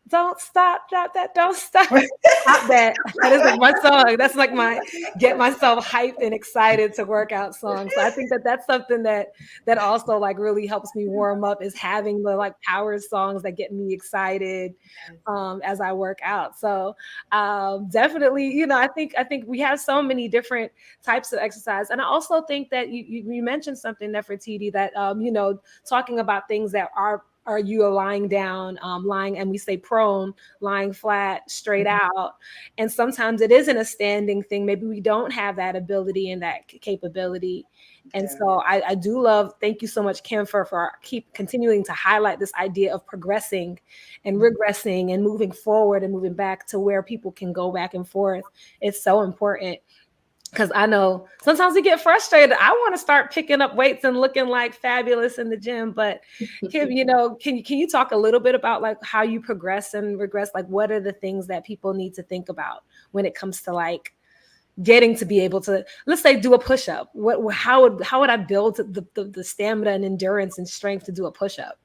don't stop, drop that, don't stop. Stop that. That is like my song. That's like my get myself hyped and excited to work out song. So I think that's something that also like really helps me warm up, is having the like power songs that get me excited as I work out. So definitely, I think we have so many different types of exercise. And I also think that you mentioned something, Nefertiti, that talking about things that are you lying down, lying, and we say prone, lying flat, straight out. And sometimes it isn't a standing thing. Maybe we don't have that ability and that capability. And so I do love, thank you so much, Kim, for keep continuing to highlight this idea of progressing and regressing and moving forward and moving back to where people can go back and forth. It's so important. Because I know sometimes we get frustrated. I want to start picking up weights and looking like fabulous in the gym. But Kim, can you talk a little bit about like how you progress and regress? Like, what are the things that people need to think about when it comes to like getting to be able to, let's say, do a push-up? How would I build the stamina and endurance and strength to do a push-up?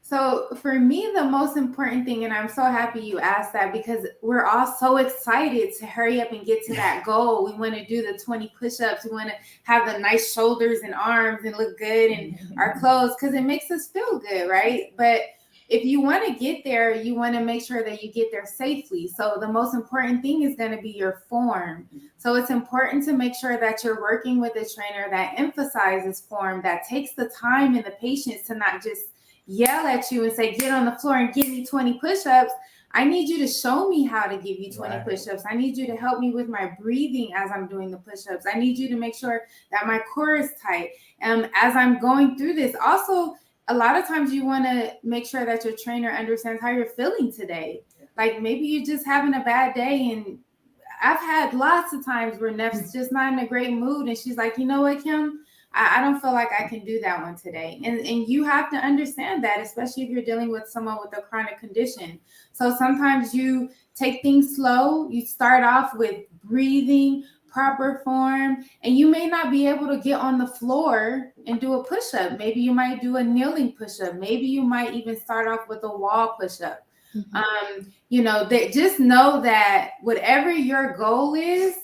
So for me, the most important thing, and I'm so happy you asked that, because we're all so excited to hurry up and get to that goal. We want to do the 20 push-ups. We want to have the nice shoulders and arms and look good in our clothes because it makes us feel good, right? But if you want to get there, you want to make sure that you get there safely. So the most important thing is going to be your form. So it's important to make sure that you're working with a trainer that emphasizes form, that takes the time and the patience to not just yell at you and say, get on the floor and give me 20 push-ups. I need you to show me how to give you 20 push-ups. I need you to help me with my breathing as I'm doing the push-ups. I need you to make sure that my core is tight. As I'm going through this, also, a lot of times you want to make sure that your trainer understands how you're feeling today. Like maybe you're just having a bad day, and I've had lots of times where Neff's just not in a great mood, and she's like, you know what, Kim? I don't feel like I can do that one today. And you have to understand that, especially if you're dealing with someone with a chronic condition. So sometimes you take things slow. You start off with breathing, proper form, and you may not be able to get on the floor and do a push-up. Maybe you might do a kneeling push-up. Maybe you might even start off with a wall push-up. That just know that whatever your goal is,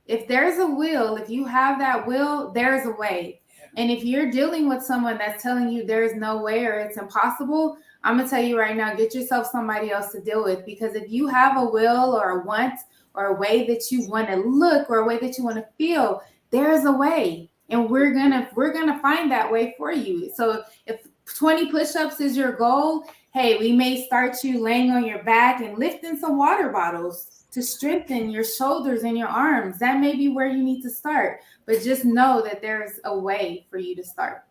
if there's a will, if you have that will, there's a way. And if you're dealing with someone that's telling you there's no way or it's impossible, I'm gonna tell you right now, get yourself somebody else to deal with. Because if you have a will or a want or a way that you want to look or a way that you want to feel, there's a way. And we're gonna find that way for you. So if 20 push-ups is your goal, hey, we may start you laying on your back and lifting some water bottles to strengthen your shoulders and your arms. That may be where you need to start. But just know that there's a way for you to start.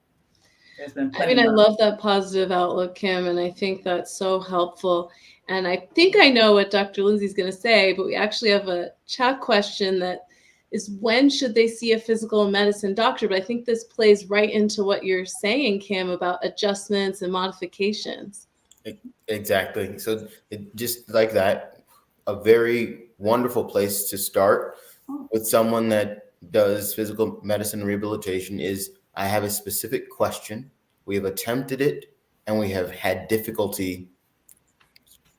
I mean, I love that positive outlook, Kim, and I think that's so helpful. And I think I know what Dr. Lindsay's going to say, but we actually have a chat question that is, when should they see a physical medicine doctor? But I think this plays right into what you're saying, Kim, about adjustments and modifications. Exactly. So just like that, a very wonderful place to start with someone that does physical medicine rehabilitation is, I have a specific question. We have attempted it and we have had difficulty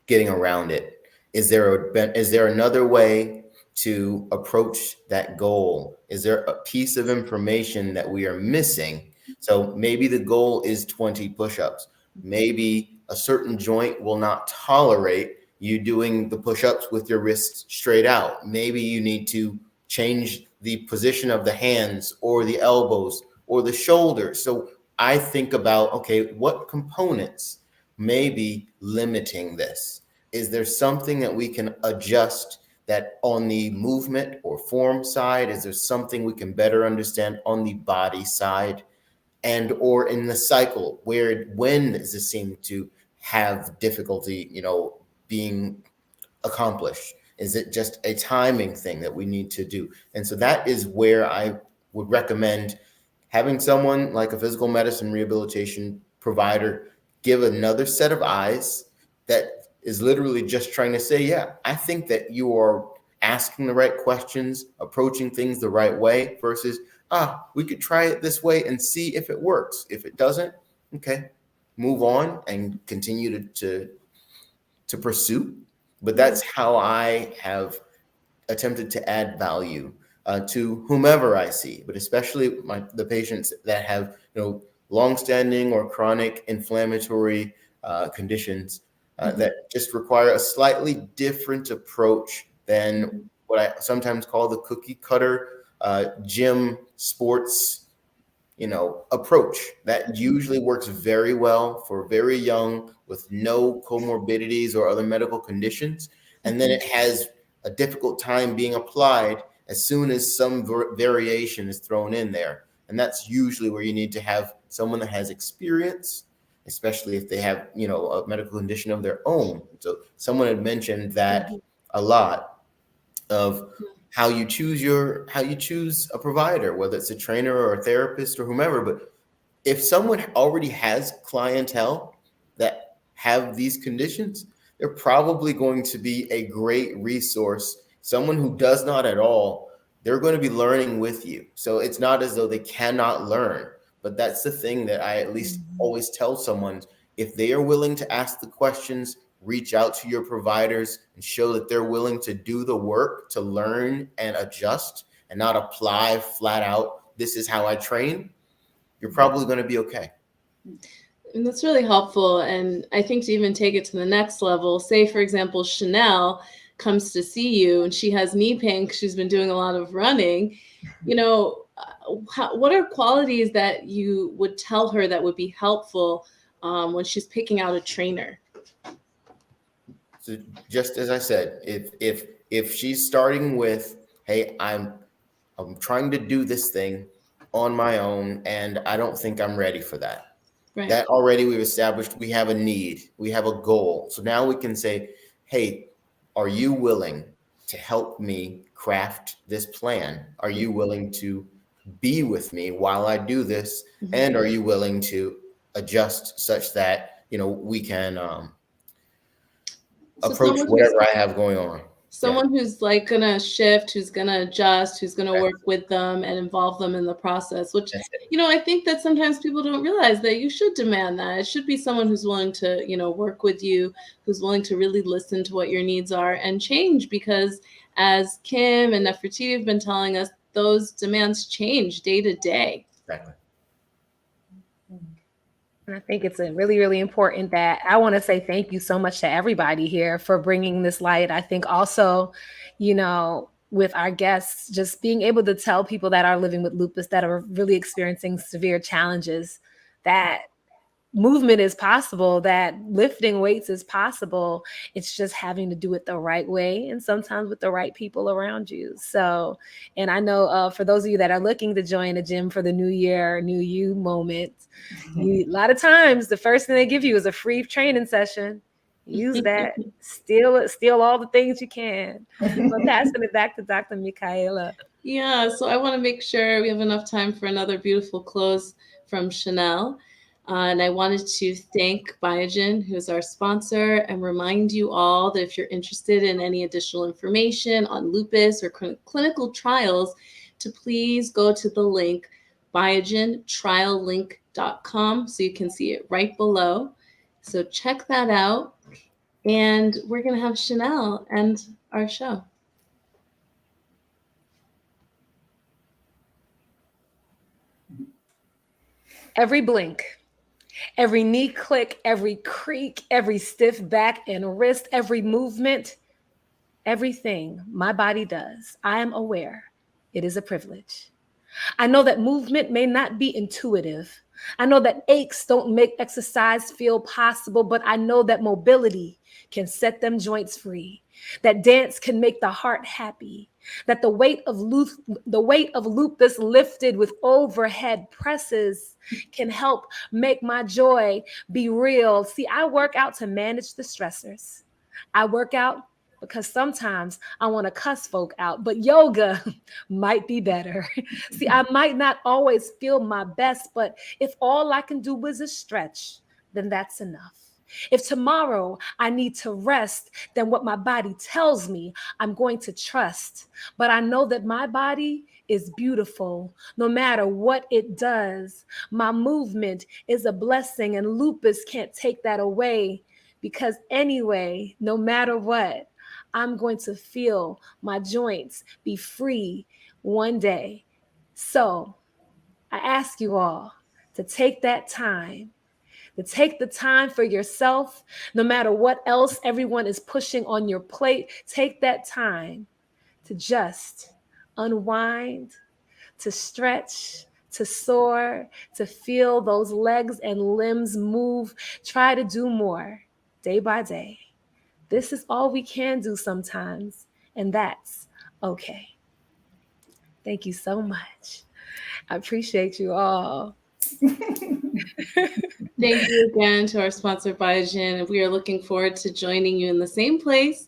getting around it. Is there another way to approach that goal? Is there a piece of information that we are missing? So maybe the goal is 20 push-ups. Maybe a certain joint will not tolerate you doing the push-ups with your wrists straight out. Maybe you need to change the position of the hands or the elbows or the shoulders. So I think about, okay, what components may be limiting this? Is there something that we can adjust that on the movement or form side? Is there something we can better understand on the body side? And or in the cycle, when does this seem to have difficulty, being accomplished? Is it just a timing thing that we need to do? And so that is where I would recommend having someone like a physical medicine rehabilitation provider give another set of eyes that is literally just trying to say, yeah, I think that you are asking the right questions, approaching things the right way, versus, we could try it this way and see if it works. If it doesn't, okay, move on and continue to pursue. But that's how I have attempted to add value to whomever I see, but especially the patients that have long-standing or chronic inflammatory conditions that just require a slightly different approach than what I sometimes call the cookie cutter gym sports approach that usually works very well for very young with no comorbidities or other medical conditions. And then it has a difficult time being applied as soon as some variation is thrown in there. And that's usually where you need to have someone that has experience, especially if they have, a medical condition of their own. So someone had mentioned that a lot of how you choose a provider, whether it's a trainer or a therapist or whomever. But if someone already has clientele that have these conditions, they're probably going to be a great resource. Someone who does not at all, they're going to be learning with you. So it's not as though they cannot learn. But that's the thing that I at least always tell someone: if they are willing to ask the questions, reach out to your providers and show that they're willing to do the work to learn and adjust and not apply flat out, this is how I train, you're probably going to be okay. And that's really helpful. And I think to even take it to the next level, say, for example, Chanel comes to see you and she has knee pain because she's been doing a lot of running. What are qualities that you would tell her that would be helpful when she's picking out a trainer? So just as I said, if she's starting with, hey, I'm trying to do this thing on my own and I don't think I'm ready for that. Right. That already we've established we have a need, we have a goal. So now we can say, hey, are you willing to help me craft this plan? Are you willing to be with me while I do this? Mhm. And are you willing to adjust such that, we can So approach someone who's whatever I have going on? someone who's like gonna shift, who's gonna adjust, who's gonna work with them and involve them in the process, which, That's it. I think that sometimes people don't realize that you should demand that. It should be someone who's willing to, work with you, who's willing to really listen to what your needs are and change, because as Kim and Nefertiti have been telling us, those demands change day to day. Exactly. And I think it's really, really important that I want to say thank you so much to everybody here for bringing this light. I think also, with our guests, just being able to tell people that are living with lupus, that are really experiencing severe challenges, that movement is possible, that lifting weights is possible. It's just having to do it the right way and sometimes with the right people around you. So, and I know for those of you that are looking to join a gym for the new year, new you moment, a lot of times the first thing they give you is a free training session. Use that. Steal all the things you can. So passing it back to Dr. Michaela. Yeah, so I want to make sure we have enough time for another beautiful close from Chanel. And I wanted to thank Biogen, who's our sponsor, and remind you all that if you're interested in any additional information on lupus or clinical trials, to please go to the link biogentriallink.com, so you can see it right below. So check that out. And we're going to have Chanel end our show. Every blink, every knee click, every creak, every stiff back and wrist, every movement, everything my body does, I am aware it is a privilege. I know that movement may not be intuitive. I know that aches don't make exercise feel possible, but I know that mobility can set them joints free, that dance can make the heart happy, that the weight of lupus lifted with overhead presses can help make my joy be real. See, I work out to manage the stressors. I work out because sometimes I want to cuss folk out, but yoga might be better. See, I might not always feel my best, but if all I can do is a stretch, then that's enough. If tomorrow I need to rest, then what my body tells me, I'm going to trust. But I know that my body is beautiful no matter what it does. My movement is a blessing, and lupus can't take that away, because anyway, no matter what, I'm going to feel my joints be free one day. So I ask you all to take that time, to take the time for yourself, no matter what else everyone is pushing on your plate. Take that time to just unwind, to stretch, to soar, to feel those legs and limbs move. Try to do more day by day. This is all we can do sometimes, and that's okay. Thank you so much. I appreciate you all. Thank you again to our sponsor, Biogen. We are looking forward to joining you in the same place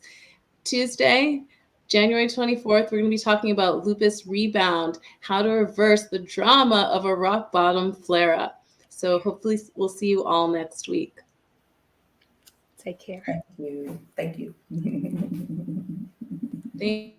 Tuesday, January 24th. We're going to be talking about lupus rebound, how to reverse the drama of a rock bottom flare up. So hopefully we'll see you all next week. Take care. Thank you. Thank you. Thank